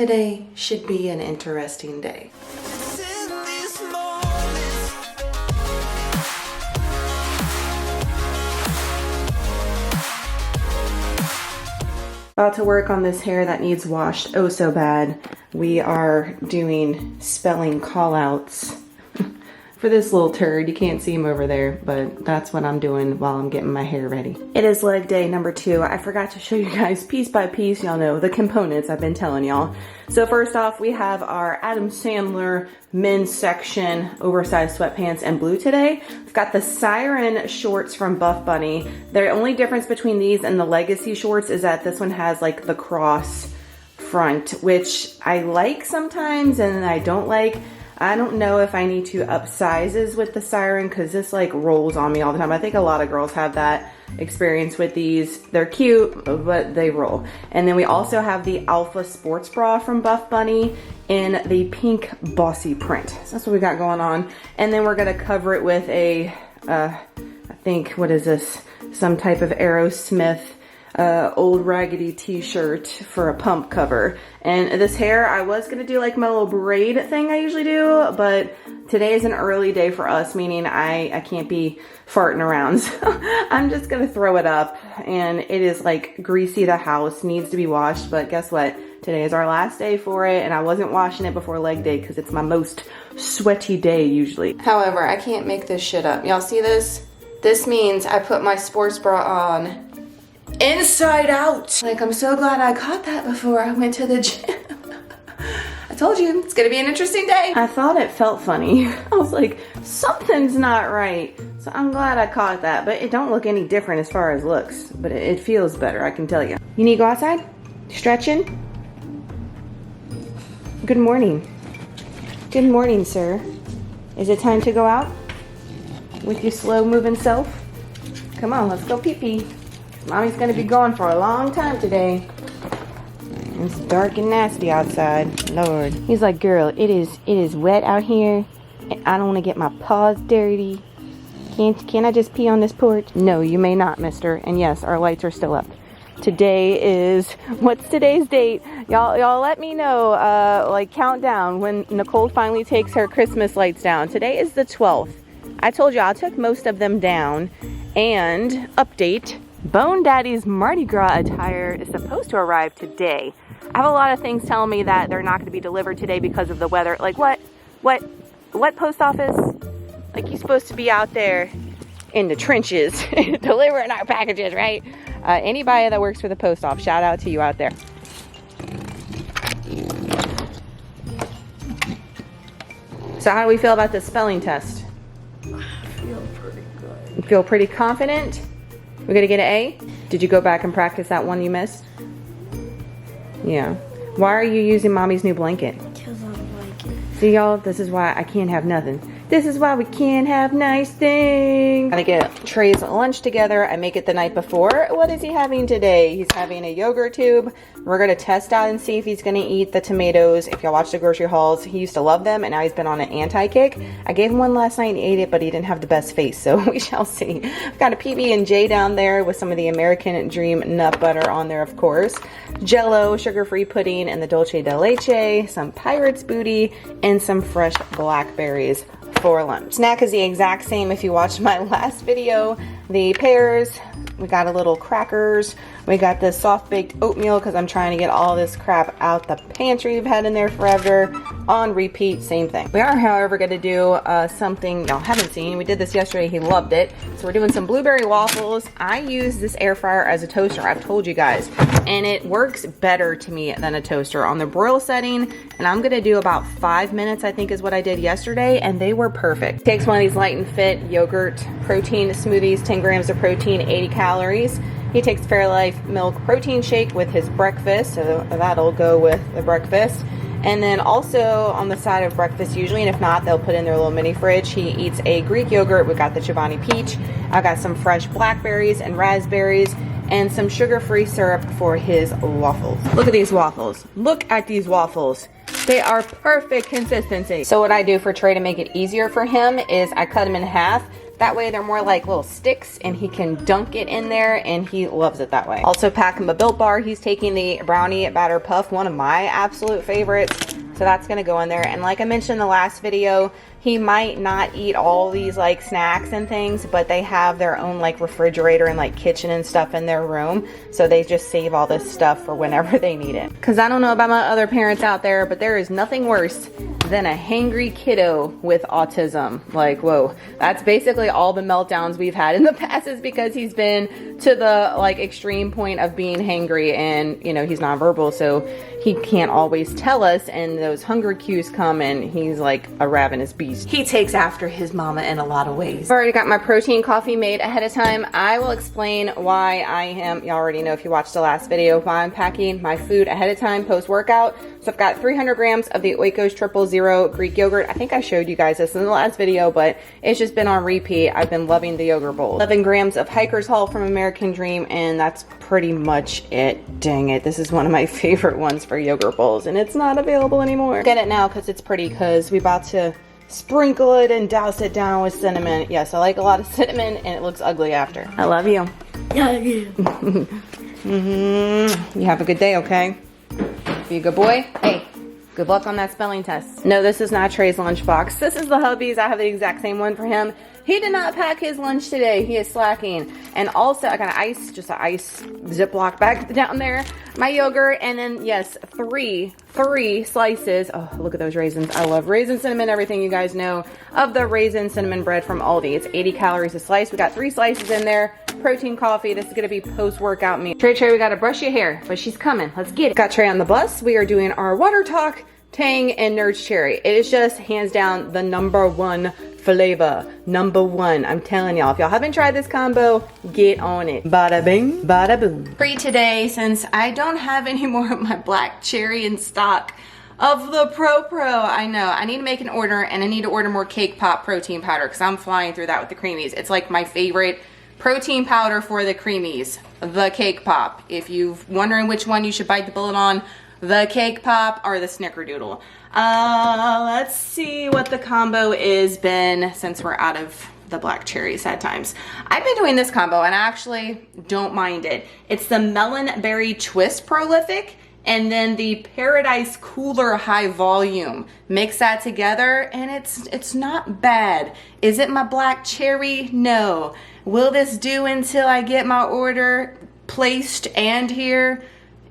Today should be an interesting day. About to work on this hair that needs washed oh so bad. We are doing spelling call-outs for this little turd. You can't see him over there, but that's what I'm doing while I'm getting my hair ready. It is leg day number 2. I forgot to show you guys piece by piece, y'all know, the components I've been telling y'all. So first off, we have our Adam Sandler men's section oversized sweatpants in blue today. We've got the Siren shorts from Buff Bunny. The only difference between these and the Legacy shorts is that this one has like the cross front, which I like sometimes and I don't like. I don't know if I need to up sizes with the Siren because this like rolls on me all the time. I think a lot of girls have that experience with these. They're cute, but they roll. And then we also have the Alpha Sports Bra from Buff Bunny in the pink bossy print. So that's what we got going on. And then we're gonna cover it with a, I think, what is this? Some type of Aerosmith old raggedy t-shirt for a pump cover. And this hair, I was gonna do like my little braid thing I usually do, but today is an early day for us, meaning I can't be farting around. So I'm just gonna throw it up, and it is like greasy. The house needs to be washed, but guess what? Today is our last day for it, and I wasn't washing it before leg day because it's my most sweaty day usually. However, I can't make this shit up. Y'all see this? This means I put my sports bra on inside out. Like, I'm so glad I caught that before I went to the gym. I told you, it's gonna be an interesting day. I thought it felt funny. I was like, something's not right. So I'm glad I caught that, but it don't look any different as far as looks, but it feels better, I can tell you. You need to go outside? Stretching? Good morning. Good morning, sir. Is it time to go out with your slow moving self? Come on, let's go pee-pee. Mommy's gonna be gone for a long time today. It's dark and nasty outside. Lord. He's like, girl, it is wet out here, and I don't want to get my paws dirty. Can I just pee on this porch? No, you may not, mister. And yes, our lights are still up. Today is, what's today's date? Y'all let me know, like countdown when Nicole finally takes her Christmas lights down. Today is the 12th. I told you I took most of them down. And update, Bone Daddy's Mardi Gras attire is supposed to arrive today. I have a lot of things telling me that they're not going to be delivered today because of the weather. Like what post office? Like, you're supposed to be out there in the trenches delivering our packages, right? Anybody that works for the post office, shout out to you out there. So how do we feel about the spelling test? I feel pretty good. You feel pretty confident? We're gonna get an A? Did you go back and practice that one you missed? Yeah. Why are you using mommy's new blanket? Because I like it. See, y'all, this is why I can't have nothing. This is why we can't have nice things. I get Trey's lunch together. I make it the night before. What is he having today? He's having a yogurt tube. We're gonna test out and see if he's gonna eat the tomatoes. If y'all watch the grocery hauls, he used to love them, and now he's been on an anti-kick. I gave him one last night and he ate it, but he didn't have the best face, so we shall see. We've got a PB&J down there with some of the American Dream nut butter on there, of course. Jello, sugar-free pudding, and the dulce de leche, some pirate's booty, and some fresh blackberries for lunch. Snack is the exact same if you watched my last video. The pears, we got a little crackers, we got the soft baked oatmeal because I'm trying to get all this crap out the pantry we've had in there forever. On repeat, same thing. We are, however, going to do something y'all haven't seen. We did this yesterday, he loved it. So we're doing some blueberry waffles. I use this air fryer as a toaster, I've told you guys, and it works better to me than a toaster on the broil setting. And I'm going to do about 5 minutes, I think is what I did yesterday, and they were perfect. Takes one of these Light and Fit yogurt protein smoothies, 10 grams of protein, 80 calories. He takes Fairlife milk protein shake with his breakfast, so that'll go with the breakfast. And then also on the side of breakfast usually, and if not, they'll put in their little mini fridge, he eats a Greek yogurt. We got the Chobani peach. I got some fresh blackberries and raspberries and some sugar-free syrup for his waffles. Look at these waffles. Look at these waffles. They are perfect consistency. So what I do for Trey to make it easier for him is I cut them in half, That way they're more like little sticks and he can dunk it in there and he loves it that way. Also pack him a Built Bar. He's taking the Brownie Batter Puff, one of my absolute favorites. So that's gonna go in there. And like I mentioned in the last video, he might not eat all these like snacks and things, but they have their own like refrigerator and like kitchen and stuff in their room. So they just save all this stuff for whenever they need it. Cause I don't know about my other parents out there, but there is nothing worse than a hangry kiddo with autism. Like, whoa, that's basically all the meltdowns we've had in the past is because he's been to the like extreme point of being hangry, and you know, he's nonverbal, so he can't always tell us, and those hunger cues come and he's like a ravenous beast. He takes after his mama in a lot of ways. I've already got my protein coffee made ahead of time. I will explain why I am, you already know if you watched the last video, why I'm packing my food ahead of time post-workout. So I've got 300 grams of the Oikos 000 Greek yogurt. I think I showed you guys this in the last video, but it's just been on repeat. I've been loving the yogurt bowl. 11 grams of Hiker's Halt from American Dream, and that's pretty much it. Dang it, this is one of my favorite ones for yogurt bowls, and it's not available anymore. Get it now because it's pretty, because we're about to sprinkle it and douse it down with cinnamon. Yes, I like a lot of cinnamon, and it looks ugly after. I love you. You have a good day, okay? Be a good boy. Hey, good luck on that spelling test. No, this is not Trey's lunchbox. This is the hubby's. I have the exact same one for him. He did not pack his lunch today. He is slacking. And also, I got an ice, just an ice Ziploc bag down there. My yogurt, and then, yes, three slices. Oh, look at those raisins. I love raisin cinnamon, everything you guys know of the raisin cinnamon bread from Aldi. It's 80 calories a slice. We got 3 slices in there. Protein coffee. This is going to be post-workout meal. Trey, we got to brush your hair, but she's coming. Let's get it. Got Trey on the bus. We are doing our water talk, Tang and Nerds Cherry. It is just hands down the #1 flavor. #1. I'm telling y'all, if y'all haven't tried this combo, get on it. Bada bing, bada boom. Free today, since I don't have any more of my black cherry in stock of the Pro. I know, I need to make an order, and I need to order more Cake Pop protein powder because I'm flying through that with the creamies. It's like my favorite protein powder for the creamies, the Cake Pop. If you're wondering which one you should bite the bullet on, the Cake Pop or the Snickerdoodle. Let's see what the combo is been since we're out of the black cherry, sad times. I've been doing this combo and I actually don't mind it. It's the Melon Berry Twist Prolific and then the Paradise Cooler High Volume. Mix that together and it's not bad. Is it my black cherry? No. Will this do until I get my order placed and here?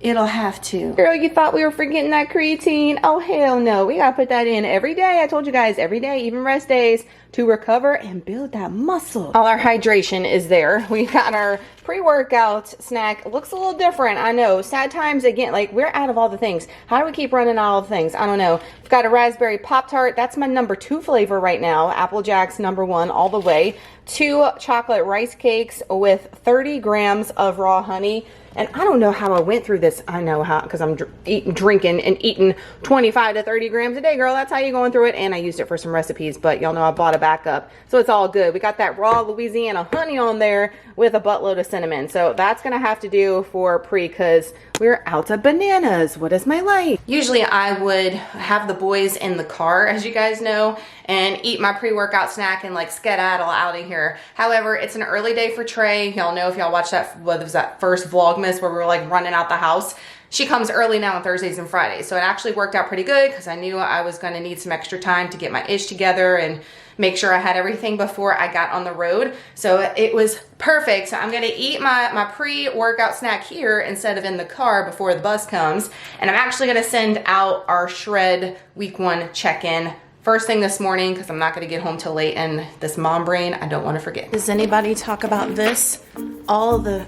It'll have to. Girl, you thought we were forgetting that creatine? Oh, hell no. We gotta put that in every day. I told you guys, every day, even rest days, to recover and build that muscle. All our hydration is there. We got our pre-workout snack. Looks a little different, I know. Sad times again, like we're out of all the things. How do we keep running out of all the things? I don't know. We've got a raspberry Pop-Tart. That's my #2 flavor right now. Applejack's #1 all the way. 2 chocolate rice cakes with 30 grams of raw honey. And I don't know how I went through this. I know how, because I'm drinking and eating 25 to 30 grams a day, girl. That's how you're going through it. And I used it for some recipes, but y'all know I bought a backup. So it's all good. We got that raw Louisiana honey on there with a buttload of cinnamon. So that's going to have to do for pre, because we're out of bananas. What is my life? Usually I would have the boys in the car, as you guys know, and eat my pre-workout snack and like skedaddle out of here. However, it's an early day for Trey. Y'all know if y'all watched that, what was that first Vlogmas where we were like running out the house. She comes early now on Thursdays and Fridays. So it actually worked out pretty good because I knew I was gonna need some extra time to get my ish together and make sure I had everything before I got on the road. So it was perfect. So I'm gonna eat my pre-workout snack here instead of in the car before the bus comes. And I'm actually gonna send out our Shred Week 1 check-in first thing this morning because I'm not gonna get home till late, and this mom brain, I don't wanna forget. Does anybody talk about this? All the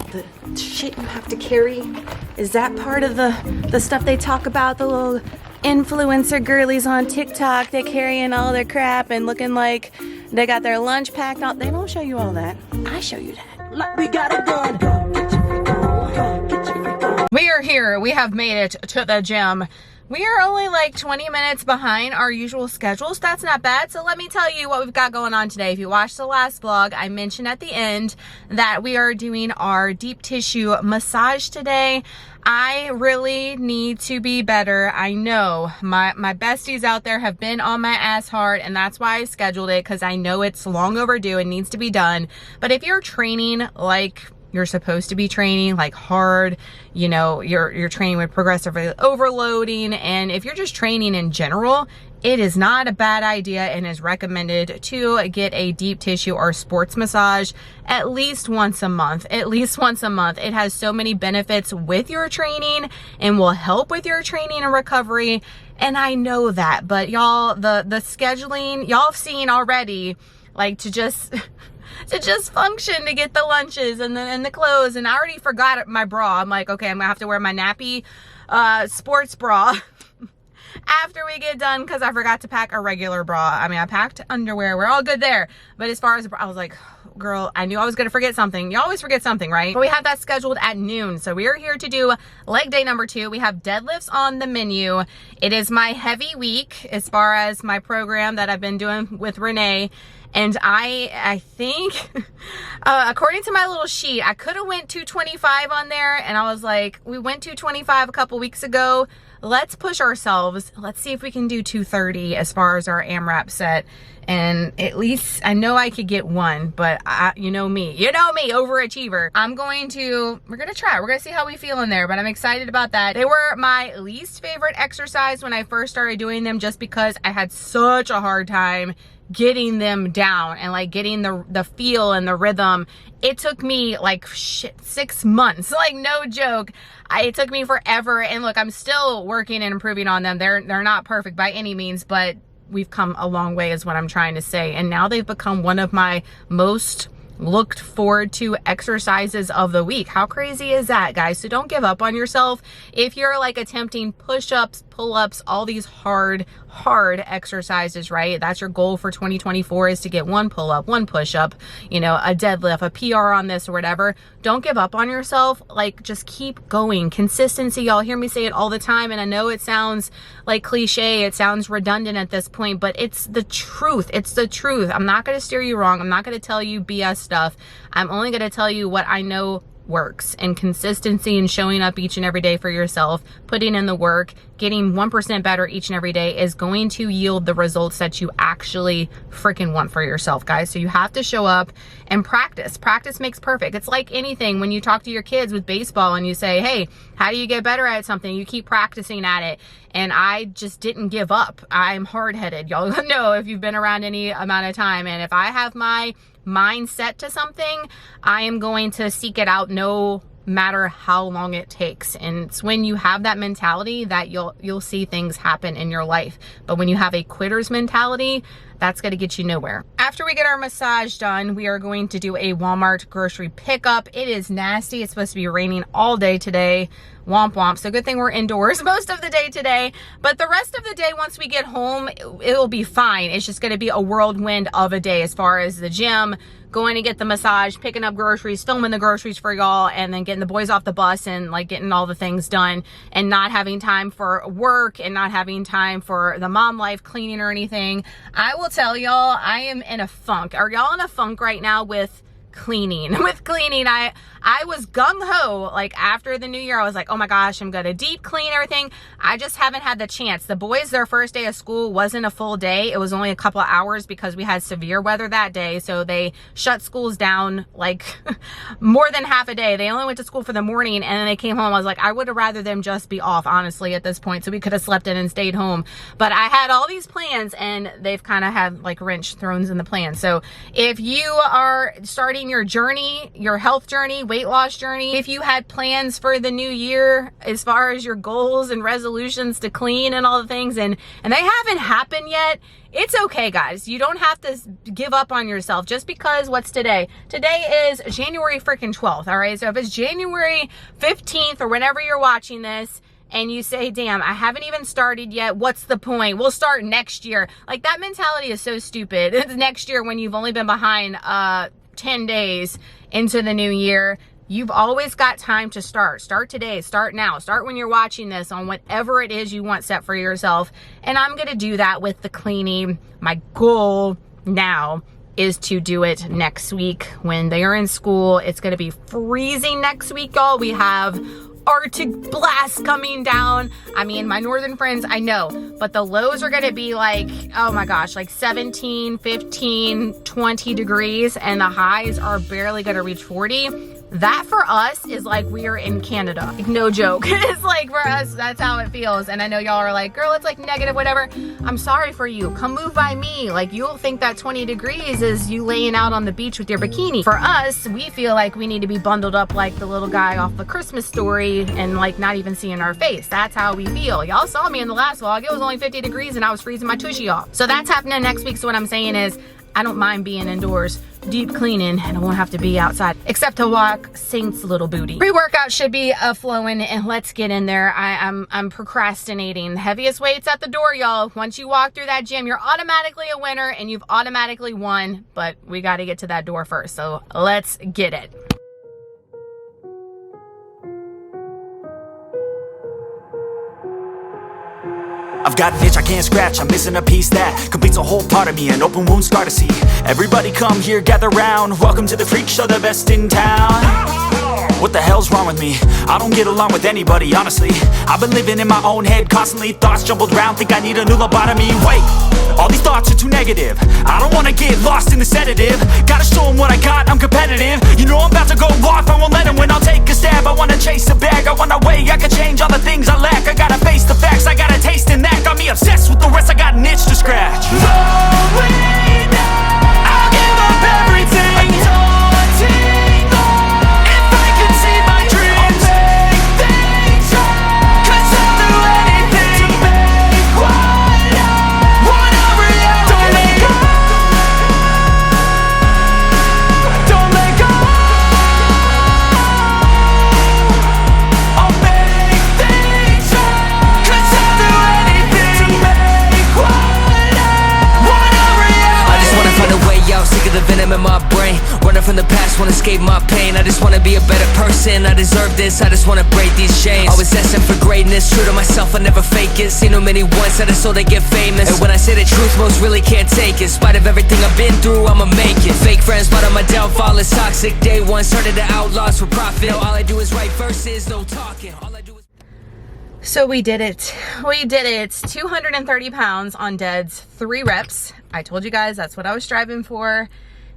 shit you have to carry? Is that part of the stuff they talk about? The little influencer girlies on TikTok, they're carrying all their crap and looking like they got their lunch packed out. They don't show you all that. I show you that. Like we got it done. We are here. We have made it to the gym. We are only like 20 minutes behind our usual schedule, so that's not bad. So let me tell you what we've got going on today. If you watched the last vlog, I mentioned at the end that we are doing our deep tissue massage today. I really need to be better. I know my besties out there have been on my ass hard, and that's why I scheduled it, because I know it's long overdue and needs to be done. But if you're training like you're supposed to be training, like hard, you know, you're training with progressive overloading, and if you're just training in general, it is not a bad idea and is recommended to get a deep tissue or sports massage at least once a month. At least once a month. It has so many benefits with your training and will help with your training and recovery. And I know that, but y'all, the scheduling, y'all have seen already, like to just function, to get the lunches and the clothes. And I already forgot my bra. I'm like, okay, I'm gonna have to wear my nappy sports bra after we get done, because I forgot to pack a regular bra. I mean, I packed underwear. We're all good there. But as far as I was like, girl, I knew I was going to forget something. You always forget something, right? But we have that scheduled at noon. So we are here to do leg day number 2. We have deadlifts on the menu. It is my heavy week as far as my program that I've been doing with Renee. And I think, according to my little sheet, I could have went 225 on there. And I was like, we went 225 a couple weeks ago. Let's push ourselves. Let's see if we can do 230 as far as our AMRAP set. And at least I know I could get one, but you know me, overachiever. We're gonna try. We're gonna see how we feel in there, but I'm excited about that. They were my least favorite exercise when I first started doing them, just because I had such a hard time getting them down and like getting the feel and the rhythm. It took me like 6 months, like no joke. It took me forever. And look, I'm still working and improving on them. They're not perfect by any means, but we've come a long way is what I'm trying to say. And now they've become one of my most looked forward to exercises of the week. How crazy is that, guys? So don't give up on yourself. If you're like attempting push-ups, pull-ups, all these hard exercises, right? That's your goal for 2024, is to get one pull-up, one push-up, you know, a deadlift, a PR on this or whatever. Don't give up on yourself. Like, just keep going. Consistency, y'all hear me say it all the time, and I know it sounds like cliche, it sounds redundant at this point, but it's the truth. It's the truth. I'm not going to steer you wrong. I'm not going to tell you BS stuff. I'm only going to tell you what I know works, and consistency and showing up each and every day for yourself, putting in the work, getting 1% better each and every day is going to yield the results that you actually freaking want for yourself, guys. So you have to show up and practice. Practice makes perfect. It's like anything. When you talk to your kids with baseball and you say, hey, how do you get better at something? You keep practicing at it. And I just didn't give up. I'm hard-headed. Y'all know if you've been around any amount of time. And if I have my mindset to something, I am going to seek it out no matter how long it takes. And it's when you have that mentality that you'll see things happen in your life. But when you have a quitter's mentality, that's going to get you nowhere. After we get our massage done, we are going to do a Walmart grocery pickup. It is nasty. It's supposed to be raining all day today. Womp womp. So good thing we're indoors most of the day today. But the rest of the day, once we get home, it'll be fine. It's just going to be a whirlwind of a day as far as the gym, going to get the massage, picking up groceries, filming the groceries for y'all, and then getting the boys off the bus and like getting all the things done, and not having time for work and not having time for the mom life, cleaning or anything. I will tell y'all, I am in a funk. Are y'all in a funk right now with cleaning? I was gung-ho, like after the new year, I was like, oh my gosh, I'm gonna deep clean everything. I just haven't had the chance. The boys, their first day of school wasn't a full day. It was only a couple of hours because we had severe weather that day. So they shut schools down like more than half a day. They only went to school for the morning, and then they came home. I was like, I would have rather them just be off, honestly, at this point. So we could have slept in and stayed home. But I had all these plans, and they've kind of had like wrench thrown in the plan. So if you are starting your journey, your health journey, weight loss journey, if you had plans for the new year as far as your goals and resolutions to clean and all the things, and they haven't happened yet, it's okay, guys. You don't have to give up on yourself just because what's today? Today is January freaking 12th, all right? So if it's January 15th or whenever you're watching this, and you say, damn, I haven't even started yet, what's the point? We'll start next year. Like, that mentality is so stupid. It's next year when you've only been behind 10 days into the new year. You've always got time to start. Start today, start now, start when you're watching this on whatever it is you want set for yourself. And I'm gonna do that with the cleaning. My goal now is to do it next week when they are in school. It's gonna be freezing next week, y'all. We have Arctic blast coming down. I mean, my northern friends, I know, but the lows are gonna be like, oh my gosh, like 17, 15, 20 degrees, and the highs are barely gonna reach 40. That for us is like we are in Canada. Like, no joke. It's like for us, that's how it feels. And I know y'all are like, girl, it's like negative, whatever. I'm sorry for you. Come move by me. Like, you'll think that 20 degrees is you laying out on the beach with your bikini. For us, we feel like we need to be bundled up like the little guy off the Christmas Story and like not even seeing our face. That's how we feel. Y'all saw me in the last vlog. It was only 50 degrees and I was freezing my tushy off. So that's happening next week. So what I'm saying is, I don't mind being indoors, deep cleaning, and I won't have to be outside except to walk Saint's little booty. Pre-workout should be flowing, and let's get in there. I'm procrastinating. The heaviest weights at the door, y'all. Once you walk through that gym, you're automatically a winner and you've automatically won, but we got to get to that door first. So let's get it. I've got an itch I can't scratch, I'm missing a piece that completes a whole part of me, an open wound scar to see. Everybody come here, gather round, welcome to the freak show, the best in town. What the hell's wrong with me? I don't get along with anybody, honestly. I've been living in my own head constantly, thoughts jumbled round, think I need a new lobotomy. Wait, all these thoughts are too negative, I don't wanna get lost in the sedative. Gotta show them what I got, I'm competitive. You know I'm about to go off, I won't let them win, I'll take a stab. I wanna chase a bag, I wanna weigh, I can change all the things I lack. I gotta face the facts, I got a taste in that. Got me obsessed with the rest, I got an itch to scratch. No way now, I'll give up everything. If I could see my dreams, I'll make things right. 'Cause I'll do anything to make what I want a reality. Don't let go, don't let go. I'll make things right. 'Cause I'll do anything to make what I want a reality. I just wanna find a way out, sick of the venom in my brain. Running from the past, wanna escape my pain. I just wanna be a better person, I deserve this. I just wanna break these chains. Always asking for greatness, true to myself, I never fake it. Seen too many once that I so they get famous. And when I say the truth, most really can't take it. In spite of everything I've been through, I'ma make it. Fake friends, but on my downfall is toxic. Day one, started to outlaws for profit. Now all I do is write verses, no talking. All I do is... So we did it. We did it. 230 pounds on deads, 3 reps. I told you guys that's what I was striving for.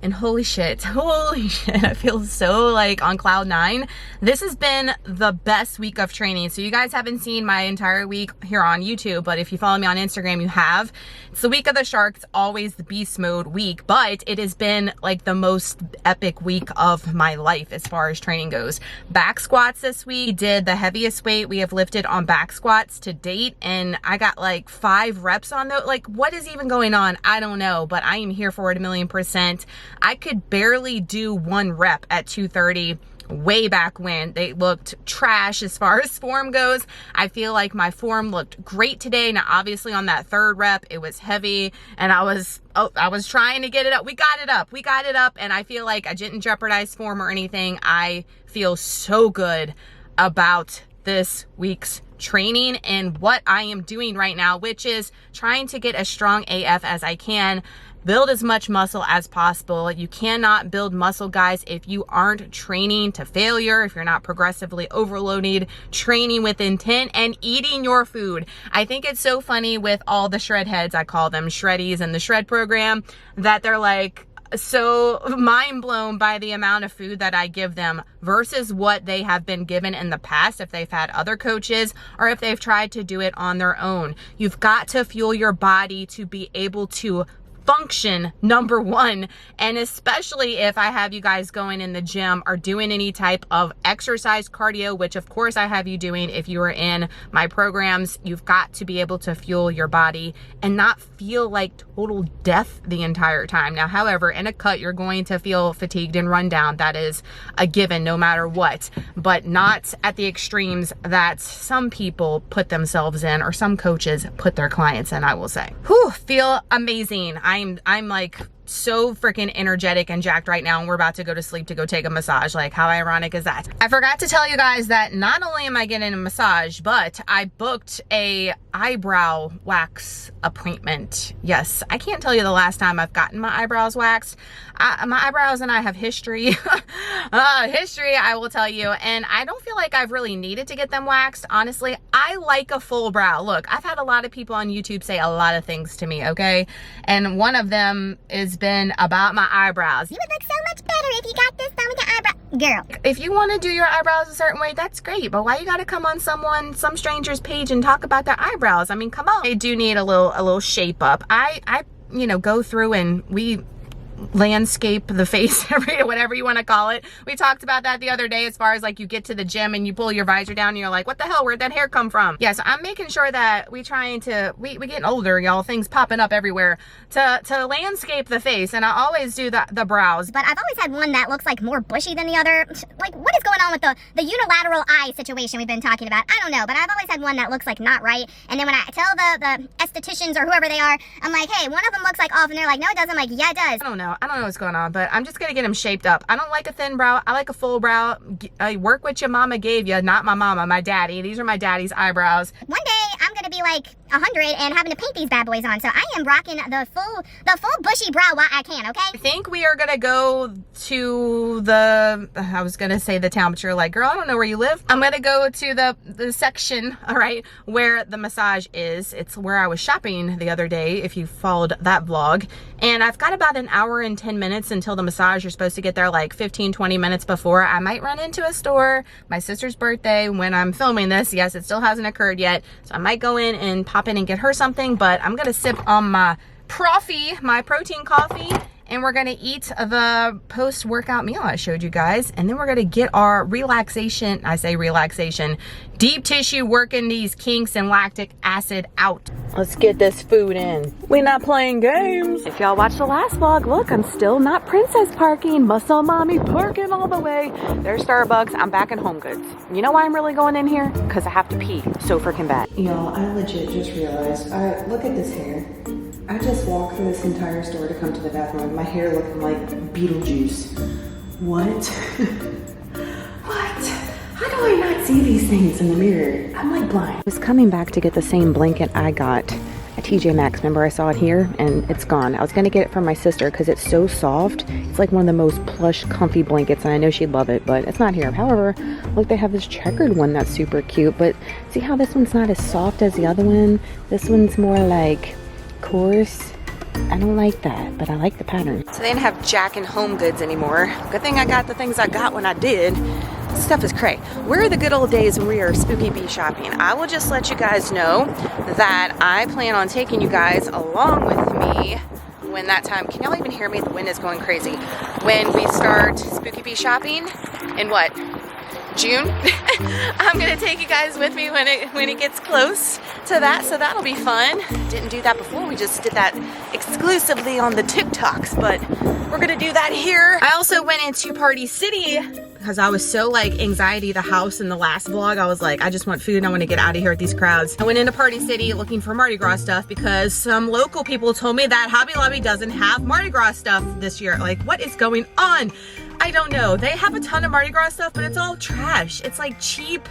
And holy shit, I feel so like on cloud 9. This has been the best week of training. So you guys haven't seen my entire week here on YouTube, but if you follow me on Instagram, you have. It's the week of the shark. It's always the beast mode week, but it has been like the most epic week of my life as far as training goes. Back squats this week, did the heaviest weight we have lifted on back squats to date, and I got like 5 reps on those. Like, what is even going on? I don't know, but I am here for it 1,000,000%. I could barely do 1 rep at 230 way back when. They looked trash as far as form goes. I feel like my form looked great today. Now, obviously on that 3rd rep, it was heavy and I was trying to get it up. We got it up, and I feel like I didn't jeopardize form or anything. I feel so good about this week's training and what I am doing right now, which is trying to get as strong AF as I can. Build as much muscle as possible. You cannot build muscle, guys, if you aren't training to failure, if you're not progressively overloaded, training with intent, and eating your food. I think it's so funny with all the shred heads, I call them shreddies in the shred program, that they're like so mind blown by the amount of food that I give them versus what they have been given in the past if they've had other coaches or if they've tried to do it on their own. You've got to fuel your body to be able to function, number one, and especially if I have you guys going in the gym or doing any type of exercise cardio, which of course I have you doing if you are in my programs. You've got to be able to fuel your body and not feel like total death the entire time. Now, however, in a cut, you're going to feel fatigued and run down. That is a given no matter what, but not at the extremes that some people put themselves in or some coaches put their clients in, I will say. Whew, feel amazing. I'm like so freaking energetic and jacked right now, and we're about to go to sleep to go take a massage. Like, how ironic is that? I forgot to tell you guys that not only am I getting a massage, but I booked a eyebrow wax appointment. Yes, I can't tell you the last time I've gotten my eyebrows waxed. My eyebrows and I have history. History, I will tell you, and I don't feel like I've really needed to get them waxed. Honestly, I like a full brow. Look, I've had a lot of people on YouTube say a lot of things to me, okay? And one of them has been about my eyebrows. You would look so much better if you got this done with your eyebrow. Girl, if you want to do your eyebrows a certain way, that's great, but why you gotta come on some stranger's page and talk about their eyebrows? I mean, come on. They do need a little shape up. I you know, go through and we landscape the face, whatever you want to call it. We talked about that the other day, as far as like you get to the gym and you pull your visor down and you're like, what the hell, where'd that hair come from? Yeah, so I'm making sure that we getting older, y'all, things popping up everywhere, to landscape the face. And I always do the brows. but I've always had one that looks like more bushy than the other. Like, what is going on with the unilateral eye situation we've been talking about? I don't know, but I've always had one that looks like not right. And then when I tell the estheticians or whoever they are, I'm like, hey, one of them looks like off, and they're like, no, it doesn't. I'm like, yeah, it does. I don't know what's going on, but I'm just gonna get them shaped up. I don't like a thin brow. I like a full brow. Work what your mama gave you, not my mama, my daddy. These are my daddy's eyebrows. One day I'm gonna be like 100 and having to paint these bad boys on, so I am rocking the full bushy brow while I can. Okay. I think we are gonna go to the, I was gonna say the town, but you're like, girl, I don't know where you live. I'm gonna go to the section, all right, where the massage is. It's where I was shopping the other day, if you followed that vlog. And I've got about an hour and 10 minutes until the massage. You're supposed to get there like 15-20 minutes before. I might run into a store. My sister's birthday when I'm filming this. Yes, it still hasn't occurred yet, so I might go in and pop in and get her something, but I'm gonna sip on my my protein coffee, and we're gonna eat the post-workout meal I showed you guys, and then we're gonna get our relaxation, I say relaxation, deep tissue, working these kinks and lactic acid out. Let's get this food in. We're not playing games. If y'all watched the last vlog, look, I'm still not princess parking, muscle mommy parking all the way. There's Starbucks, I'm back in HomeGoods. You know why I'm really going in here? Because I have to pee so freaking bad. Y'all, I legit just realized, look at this hair. I just walked through this entire store to come to the bathroom with my hair looking like Beetlejuice. What? What? How do I not see these things in the mirror? I'm like blind. I was coming back to get the same blanket I got at TJ Maxx. Remember, I saw it here and it's gone. I was gonna get it from my sister because it's so soft. It's like one of the most plush, comfy blankets, and I know she'd love it, but it's not here. However, look, they have this checkered one that's super cute, but see how this one's not as soft as the other one? This one's more like coarse. I don't like that, but I like the pattern. So they didn't have Jack and HomeGoods anymore. Good thing I got the things I got when I did. This stuff is cray. Where are the good old days when we were spooky bee shopping? I will just let you guys know that I plan on taking you guys along with me when that time, can y'all even hear me? The wind is going crazy. When we start spooky bee shopping in what? June. I'm gonna take you guys with me when it gets close to that, so that'll be fun. Didn't do that before, we just did that exclusively on the TikToks, but we're gonna do that here. I also went into Party City because I was so like anxiety the house in the last vlog. I was like, I just want food, I want to get out of here with these crowds. I went into Party City looking for Mardi Gras stuff because some local people told me that Hobby Lobby doesn't have Mardi Gras stuff this year. Like, what is going on? I don't know. They have a ton of Mardi Gras stuff, but it's all trash. It's like cheap,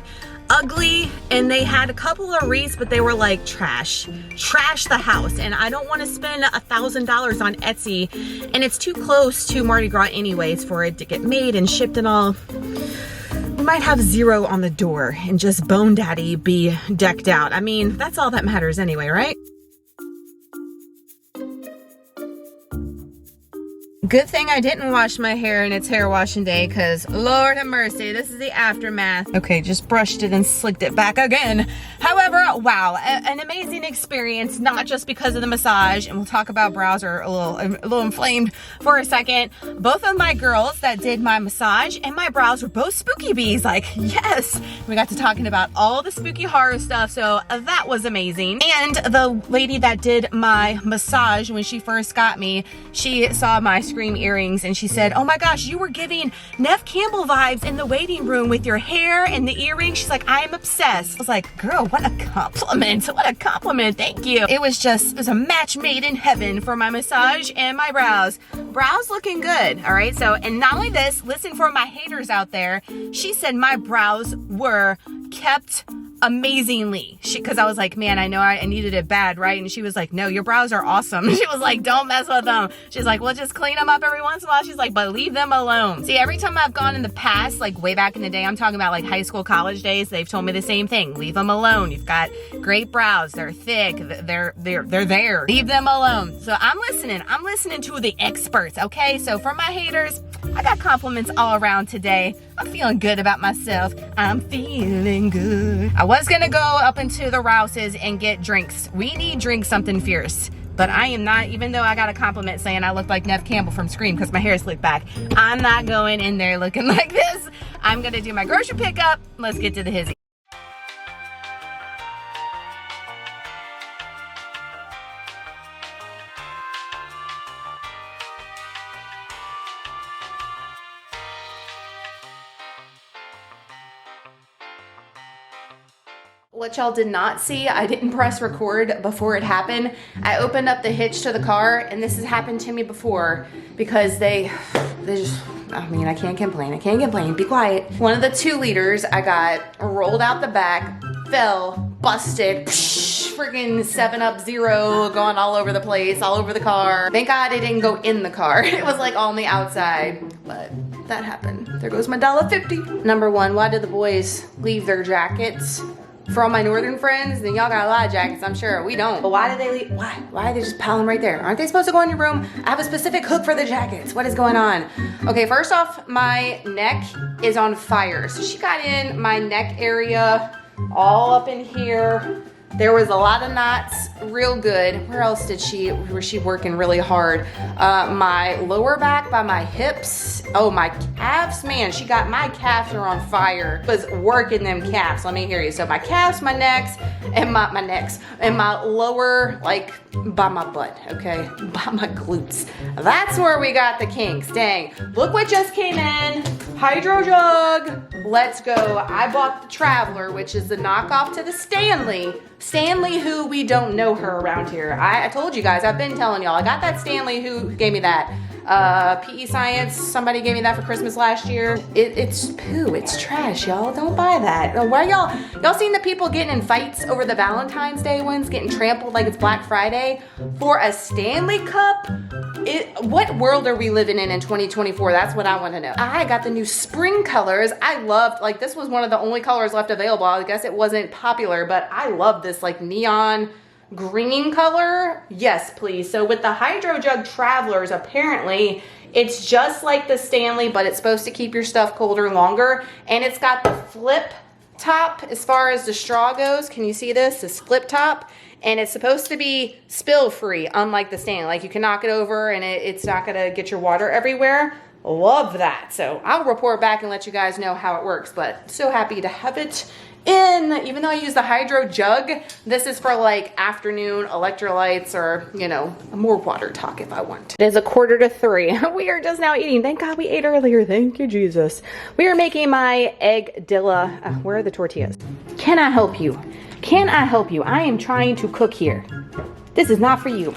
ugly, and they had a couple of wreaths, but they were like trash the house, and I don't want to spend $1,000 on Etsy, and it's too close to Mardi Gras anyways for it to get made and shipped and all. We might have zero on the door and just Bone Daddy be decked out. I mean, that's all that matters anyway, right? Good thing I didn't wash my hair and it's hair washing day, because Lord have mercy, this is the aftermath. Okay, just brushed it and slicked it back again. However, wow, an amazing experience, not just because of the massage, and we'll talk about brows are a little inflamed for a second. Both of my girls that did my massage and my brows were both spooky bees, like, yes. We got to talking about all the spooky horror stuff, so that was amazing. And the lady that did my massage when she first got me, she saw my scream earrings and she said, oh my gosh, you were giving Nev Campbell vibes in the waiting room with your hair and the earrings. She's like, I'm obsessed. I was like, girl, what a compliment. What a compliment. Thank you. It was a match made in heaven for my massage and my brows. Brows looking good. All right. So, and not only this, listen for my haters out there. She said my brows were kept amazingly. Because I was like, man, I know I needed it bad, right? And she was like, no, your brows are awesome. She was like, don't mess with them. She's like, well, just clean them up every once in a while. She's like, but leave them alone. See, every time I've gone in the past, like way back in the day, I'm talking about like high school, college days, they've told me the same thing. Leave them alone. You've got great brows. They're thick. They're there. Leave them alone. So I'm listening. I'm listening to the experts, okay? So for my haters, I got compliments all around today. I'm feeling good about myself. I'm feeling good. I was gonna go up into the Rouse's and get drinks. We need drink something fierce. But I am not, even though I got a compliment saying I look like Nev Campbell from Scream because my hair is slicked back, I'm not going in there looking like this. I'm gonna do my grocery pickup. Let's get to the hizzy. What y'all did not see, I didn't press record before it happened. I opened up the hitch to the car, and this has happened to me before because they just, I mean, I can't complain. I can't complain. Be quiet. One of the 2 liters I got rolled out the back, fell, busted, freaking 7-Up Zero going all over the place, all over the car. Thank God it didn't go in the car. It was like on the outside, but that happened. There goes my $1.50. Number 1, why did the boys leave their jackets? For all my northern friends, then y'all got a lot of jackets, I'm sure. We don't. But why did they leave? Why? Why are they just piling right there? Aren't they supposed to go in your room? I have a specific hook for the jackets. What is going on? Okay, first off, my neck is on fire. So she got in my neck area, all up in here. There was a lot of knots, real good. Where else was she working really hard? My lower back by my hips. Oh, my calves, man, she got my calves are on fire. Was working them calves, let me hear you. So my calves, my necks, and my lower, like by my butt, okay? By my glutes. That's where we got the kinks, dang. Look what just came in, HYDROJUG. Let's go. I bought the Traveler, which is the knockoff to the Stanley. Stanley, who we don't know her around here. I told you guys, I've been telling y'all. I got that Stanley, who gave me that. PEScience, somebody gave me that for Christmas last year. It's poo, it's trash, y'all. Don't buy that. Why y'all seen the people getting in fights over the Valentine's Day ones, getting trampled like it's Black Friday for a Stanley cup? What world are we living in 2024? That's what I want to know. I got the new spring colors. I loved, like, this was one of the only colors left available. I guess it wasn't popular, but I love this like neon green color. Yes, please. So with the HYDROJUG Travelers, apparently it's just like the Stanley, but it's supposed to keep your stuff colder longer. And it's got the flip top as far as the straw goes. Can you see this? This flip top. And it's supposed to be spill free, unlike the Stanley. Like you can knock it over and it's not gonna get your water everywhere. Love that. So I'll report back and let you guys know how it works, but so happy to have it in. Even though I use the HYDROJUG, this is for like afternoon electrolytes or, you know, more water talk if I want. It is 2:45. We are just now eating. Thank God we ate earlier. Thank you, Jesus. We are making my Egg Dilla. Where are the tortillas? Can I help you? Can I help you? I am trying to cook here. This is not for you.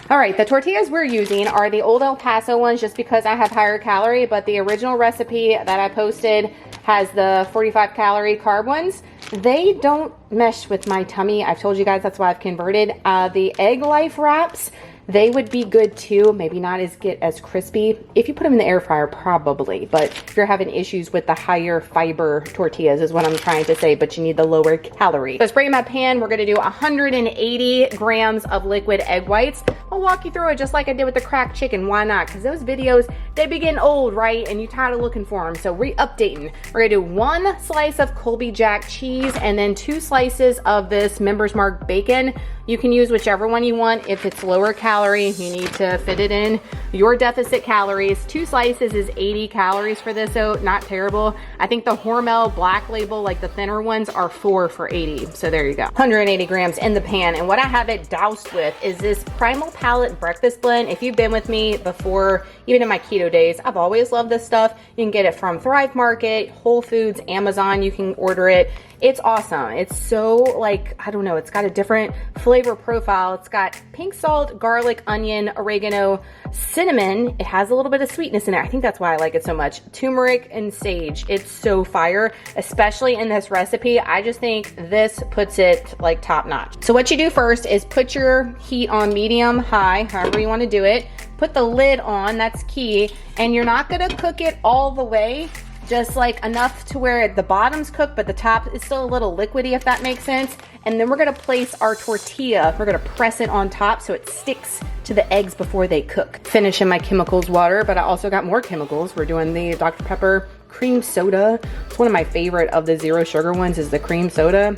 All right, the tortillas we're using are the old El Paso ones just because I have higher calorie, but the original recipe that I posted has the 45 calorie carb ones. They don't mesh with my tummy. I've told you guys that's why I've converted. The Egg Life wraps, they would be good too. Maybe not as crispy. If you put them in the air fryer, probably. But if you're having issues with the higher fiber tortillas is what I'm trying to say, but you need the lower calorie. So spray in my pan, we're gonna do 180 grams of liquid egg whites. I'll walk you through it just like I did with the cracked chicken. Why not? Because those videos, they be getting old, right? And you're tired of looking for them. So re-updating. We're gonna do 1 slice of Colby Jack cheese and then 2 slices of this Members Mark bacon. You can use whichever one you want. If it's lower calorie, you need to fit it in your deficit calories. 2 slices is 80 calories for this, so not terrible. I think the Hormel Black Label, like the thinner ones, are 4 for 80. So there you go. 180 grams in the pan. And what I have it doused with is this Primal Palette breakfast blend. If you've been with me before, even in my keto days, I've always loved this stuff. You can get it from Thrive Market, Whole Foods, Amazon. You can order it. It's awesome. It's so like, I don't know, it's got a different flavor profile. It's got pink salt, garlic, onion, oregano, cinnamon. It has a little bit of sweetness in it. I think that's why I like it so much. Turmeric and sage. It's so fire, especially in this recipe. I just think this puts it like top notch. So what you do first is put your heat on medium, high, however you want to do it. Put the lid on, that's key. And you're not gonna cook it all the way, just like enough to where the bottom's cooked, but the top is still a little liquidy, if that makes sense. And then we're gonna place our tortilla. We're gonna press it on top so it sticks to the eggs before they cook. Finishing my chemicals water, but I also got more chemicals. We're doing the Dr. Pepper cream soda. It's one of my favorite of the zero sugar ones is the cream soda.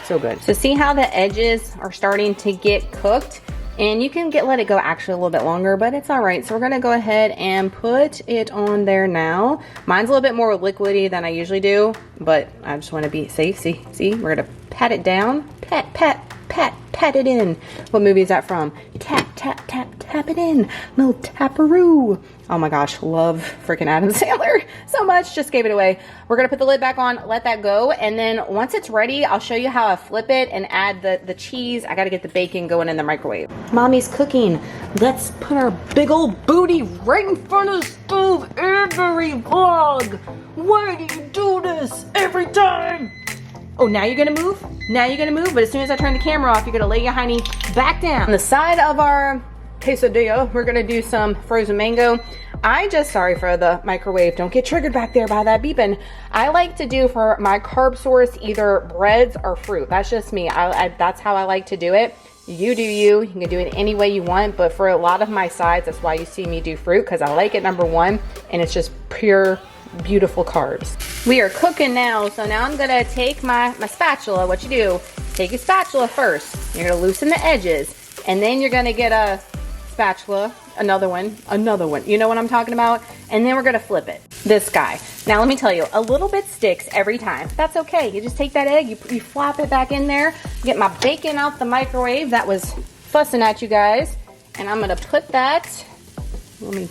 So good. So see how the edges are starting to get cooked? And you can let it go actually a little bit longer, but it's all right. So we're gonna go ahead and put it on there now. Mine's a little bit more liquidy than I usually do, but I just wanna be safe. See, we're gonna pat it down. Pat it in. What movie is that from? Tap it in. Little taparoo. Oh my gosh, love freaking Adam Sandler so much. Just gave it away. We're gonna put the lid back on, let that go, and then once it's ready, I'll show you how I flip it and add the cheese. I gotta get the bacon going in the microwave. Mommy's cooking. Let's put our big old booty right in front of the stove every vlog. Why do you do this every time? Oh, now you're gonna move? Now you're gonna move, but as soon as I turn the camera off, you're gonna lay your hiney back down. On the side of our quesadilla, we're gonna do some frozen mango. Sorry for the microwave, don't get triggered back there by that beeping. I like to do for my carb source either breads or fruit. That's just me. That's how I like to do it. You do you can do it any way you want, but for a lot of my sides, that's why you see me do fruit, because I like it, number one, and it's just pure beautiful carbs. We are cooking now, so now I'm gonna take my spatula. What you do, take your spatula first. You're gonna loosen the edges, and then you're gonna get a spatula, another one, you know what I'm talking about? And then we're gonna flip it. This guy. Now let me tell you, a little bit sticks every time. That's okay. You just take that egg, you flop it back in there, get my bacon out the microwave that was fussing at you guys, and I'm gonna put that, let me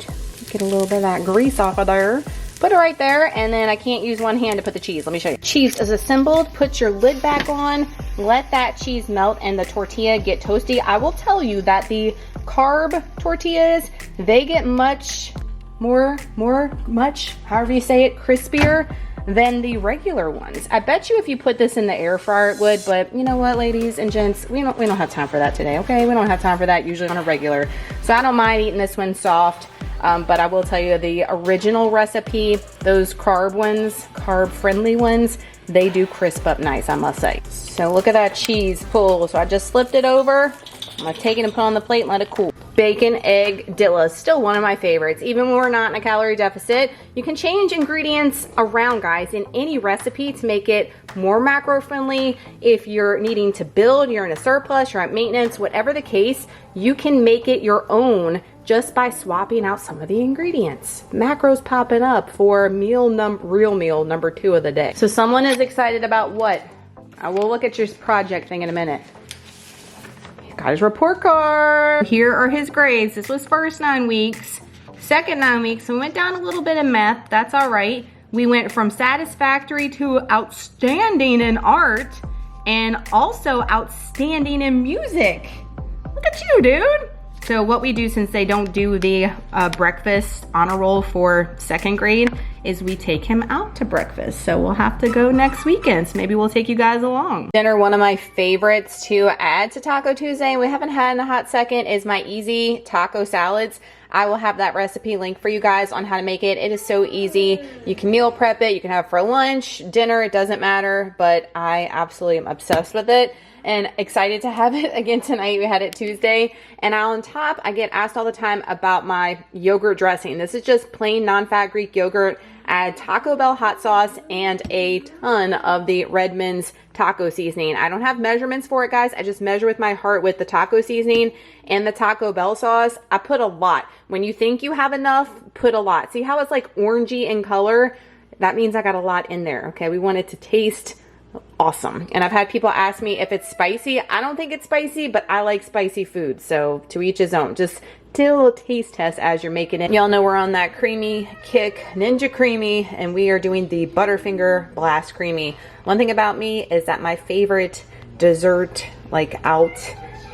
get a little bit of that grease off of there. Put it right there, and then I can't use one hand to put the cheese. Let me show you. Cheese is assembled. Put your lid back on. Let that cheese melt and the tortilla get toasty. I will tell you that the carb tortillas, they get much, however you say it, crispier than the regular ones. I bet you if you put this in the air fryer it would, but you know what, ladies and gents, we don't have time for that today, okay? We don't have time for that usually on a regular. So I don't mind eating this one soft. But I will tell you the original recipe, those carb-friendly ones, they do crisp up nice, I must say. So look at that cheese pull. So I just flipped it over. I'm gonna take it and put it on the plate and let it cool. Bacon Egg Dilla is still one of my favorites. Even when we're not in a calorie deficit, you can change ingredients around, guys, in any recipe to make it more macro-friendly. If you're needing to build, you're in a surplus, you're at maintenance, whatever the case, you can make it your own just by swapping out some of the ingredients. Macros popping up for real meal number 2 of the day. So someone is excited about what? I will look at your project thing in a minute. Got his report card. Here are his grades. This was first 9 weeks. Second 9 weeks, we went down a little bit in math. That's all right. We went from satisfactory to outstanding in art and also outstanding in music. Look at you, dude. So what we do, since they don't do the breakfast honor roll for 2nd grade, is we take him out to breakfast. So we'll have to go next weekend. So maybe we'll take you guys along. Dinner, one of my favorites to add to Taco Tuesday, we haven't had in a hot second, is my easy taco salads. I will have that recipe link for you guys on how to make it. It is so easy. You can meal prep it. You can have it for lunch, dinner, it doesn't matter, but I absolutely am obsessed with it and excited to have it again tonight. We had it Tuesday. And on top, I get asked all the time about my yogurt dressing. This is just plain non-fat Greek yogurt. Add Taco Bell hot sauce and a ton of the Redmond's taco seasoning. I don't have measurements for it, guys. I just measure with my heart with the taco seasoning and the Taco Bell sauce. I put a lot. When you think you have enough, put a lot. See how it's like orangey in color? That means I got a lot in there, okay? We want it to taste awesome. And I've had people ask me if it's spicy. I don't think it's spicy, but I like spicy food. So to each his own. Just do a little taste test as you're making it. Y'all know we're on that creamy kick, Ninja Creamy, and we are doing the Butterfinger Blast Creamy. One thing about me is that my favorite dessert, like out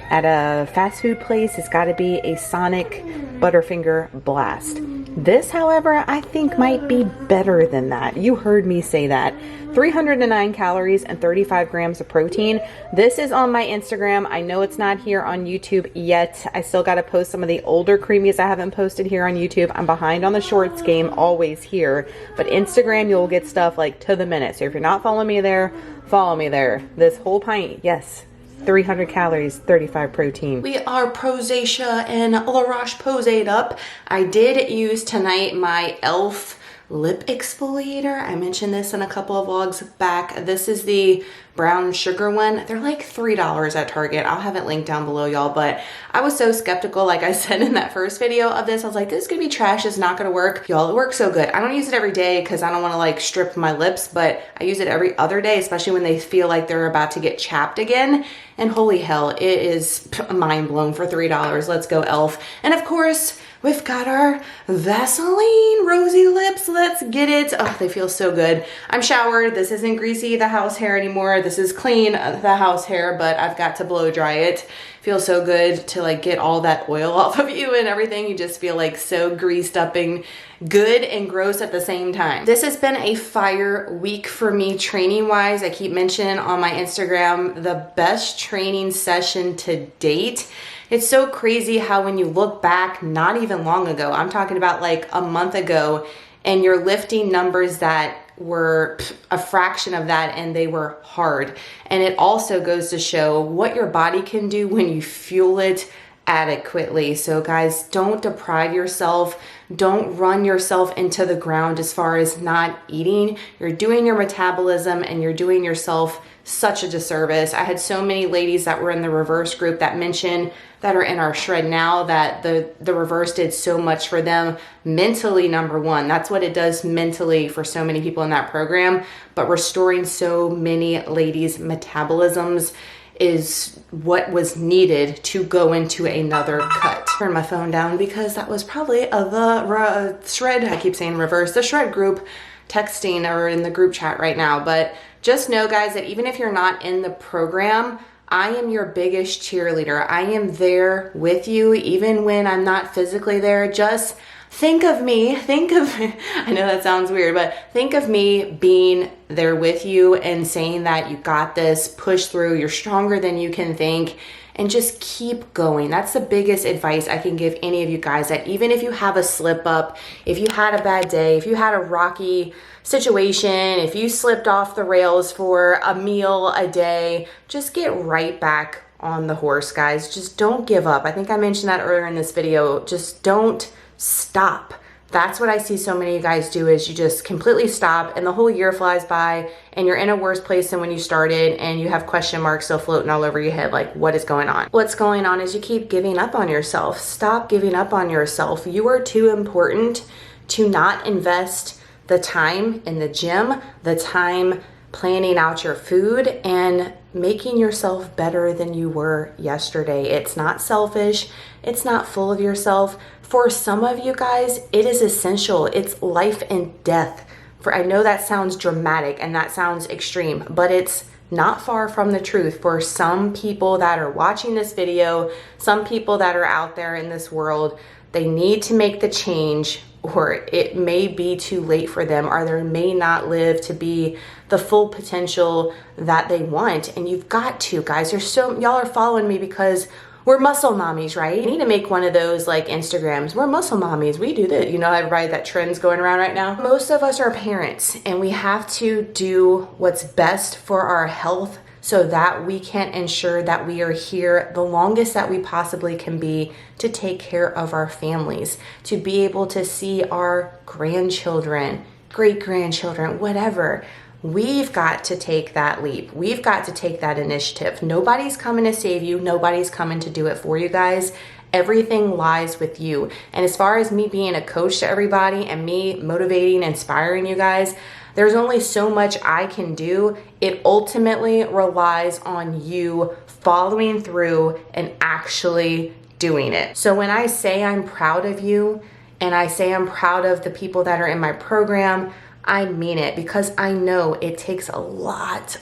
at a fast food place, has got to be a Sonic Butterfinger Blast. This, however, I think might be better than that. You heard me say that. 309 calories and 35 grams of protein. This is on my Instagram. I know it's not here on YouTube yet. I still got to post some of the older creamies I haven't posted here on YouTube. I'm behind on the shorts game, always here. But Instagram, you'll get stuff like to the minute. So if you're not following me there, follow me there. This whole pint, yes, 300 calories, 35 protein. We are Rosacea and La Roche-Posayed up. I did use tonight my e.l.f. lip exfoliator. I mentioned this in a couple of vlogs back. This is the brown sugar one. They're like $3 at Target. I'll have it linked down below, y'all, but I was so skeptical, like I said in that first video of this. I was like, this is gonna be trash, it's not gonna work. Y'all, it works so good. I don't use it every day because I don't want to like strip my lips, but I use it every other day, especially when they feel like they're about to get chapped again. And holy hell, it is mind blown for $3. Let's go, e.l.f. And of course, we've got our Vaseline Rosy lips. Let's get it. Oh, they feel so good. I'm showered. This isn't greasy, the house hair anymore. This is clean, the house hair, but I've got to blow dry it. Feels so good to like get all that oil off of you and everything. You just feel like so greased up and good and gross at the same time. This has been a fire week for me training wise. I keep mentioning on my Instagram, the best training session to date. It's so crazy how when you look back, not even long ago, I'm talking about like a month ago, and you're lifting numbers that were a fraction of that and they were hard. And it also goes to show what your body can do when you fuel it adequately. So guys, don't deprive yourself. Don't run yourself into the ground as far as not eating. You're doing your metabolism and you're doing yourself such a disservice. I had so many ladies that were in the reverse group that mentioned that are in our shred now that the reverse did so much for them mentally, number one. That's what it does mentally for so many people in that program. But restoring so many ladies' metabolisms is what was needed to go into another cut. Turn my phone down because that was probably the shred, I keep saying reverse, the shred group texting or in the group chat right now. But just know, guys, that even if you're not in the program, I am your biggest cheerleader. I am there with you, even when I'm not physically there. Just think of me, I know that sounds weird, but think of me being there with you and saying that you got this, push through, you're stronger than you can think, and just keep going. That's the biggest advice I can give any of you guys, that even if you have a slip up, if you had a bad day, if you had a rocky situation, if you slipped off the rails for a meal a day, just get right back on the horse, guys. Just don't give up. I think I mentioned that earlier in this video. Just don't stop. That's what I see so many of you guys do, is you just completely stop and the whole year flies by and you're in a worse place than when you started and you have question marks still floating all over your head like, what is going on? What's going on is you keep giving up on yourself. Stop giving up on yourself. You are too important to not invest the time in the gym, the time planning out your food and making yourself better than you were yesterday. It's not selfish. It's not full of yourself. For some of you guys, it is essential. It's life and death. I know that sounds dramatic and that sounds extreme, but it's not far from the truth for some people that are watching this video, some people that are out there in this world. They need to make the change, or it may be too late for them, or they may not live to be the full potential that they want. And you've got to, guys. Y'all are following me because we're muscle mommies, right? You need to make one of those like Instagrams. We're muscle mommies. We do that. You know, everybody, that trend's going around right now. Most of us are parents and we have to do what's best for our health so that we can ensure that we are here the longest that we possibly can be to take care of our families, to be able to see our grandchildren, great-grandchildren, whatever. We've got to take that leap. We've got to take that initiative. Nobody's coming to save you. Nobody's coming to do it for you guys. Everything lies with you. And as far as me being a coach to everybody and me motivating, inspiring you guys, There's only so much I can do. It ultimately relies on you following through and actually doing it. So when I say I'm proud of you and I say I'm proud of the people that are in my program, I mean it, because I know it takes a lot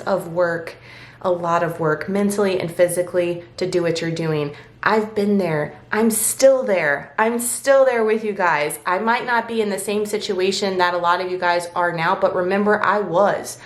of work, mentally and physically to do what you're doing. I've been there. I'm still there. I'm still there with you guys. I might not be in the same situation that a lot of you guys are now, but remember, I was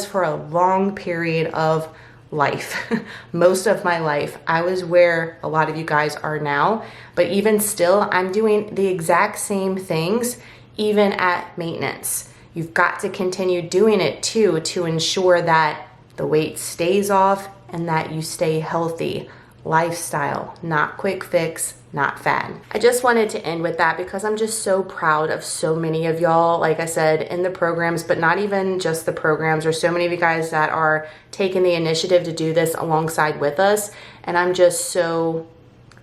for a long period of life. Most of my life, I was where a lot of you guys are now, but even still, I'm doing the exact same things, even at maintenance. You've got to continue doing it too, to ensure that the weight stays off and that you stay healthy. Lifestyle, not quick fix, not fad. I just wanted to end with that because I'm just so proud of so many of y'all, like I said, in the programs, but not even just the programs. There's so many of you guys that are taking the initiative to do this alongside with us, and I'm just so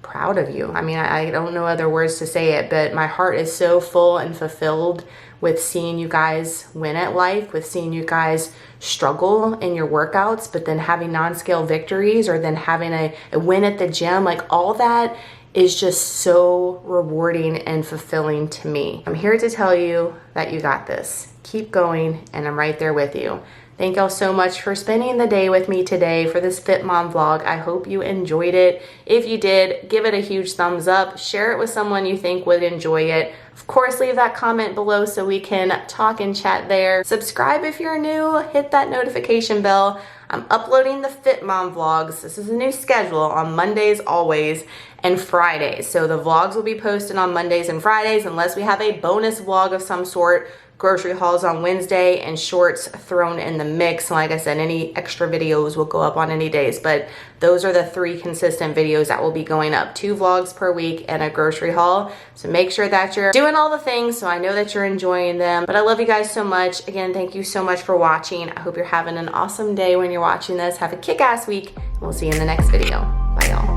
proud of you. I mean, I don't know other words to say it, but my heart is so full and fulfilled with seeing you guys win at life, with seeing you guys struggle in your workouts, but then having non-scale victories, or then having a win at the gym. Like, all that is just so rewarding and fulfilling to me. I'm here to tell you that you got this. Keep going, and I'm right there with you. Thank y'all so much for spending the day with me today for this Fit Mom vlog. I hope you enjoyed it. If you did, give it a huge thumbs up. Share it with someone you think would enjoy it. Of course, leave that comment below so we can talk and chat there. Subscribe if you're new. Hit that notification bell. I'm uploading the Fit Mom vlogs. This is a new schedule on Mondays always, and Fridays. So the vlogs will be posted on Mondays and Fridays unless we have a bonus vlog of some sort. Grocery hauls on Wednesday and shorts thrown in the mix. Like I said, any extra videos will go up on any days, but those are the 3 consistent videos that will be going up. 2 vlogs per week and a grocery haul. So make sure that you're doing all the things so I know that you're enjoying them. But I love you guys so much. Again, thank you so much for watching. I hope you're having an awesome day when you're watching this. Have a kick-ass week, and we'll see you in the next video. Bye, y'all.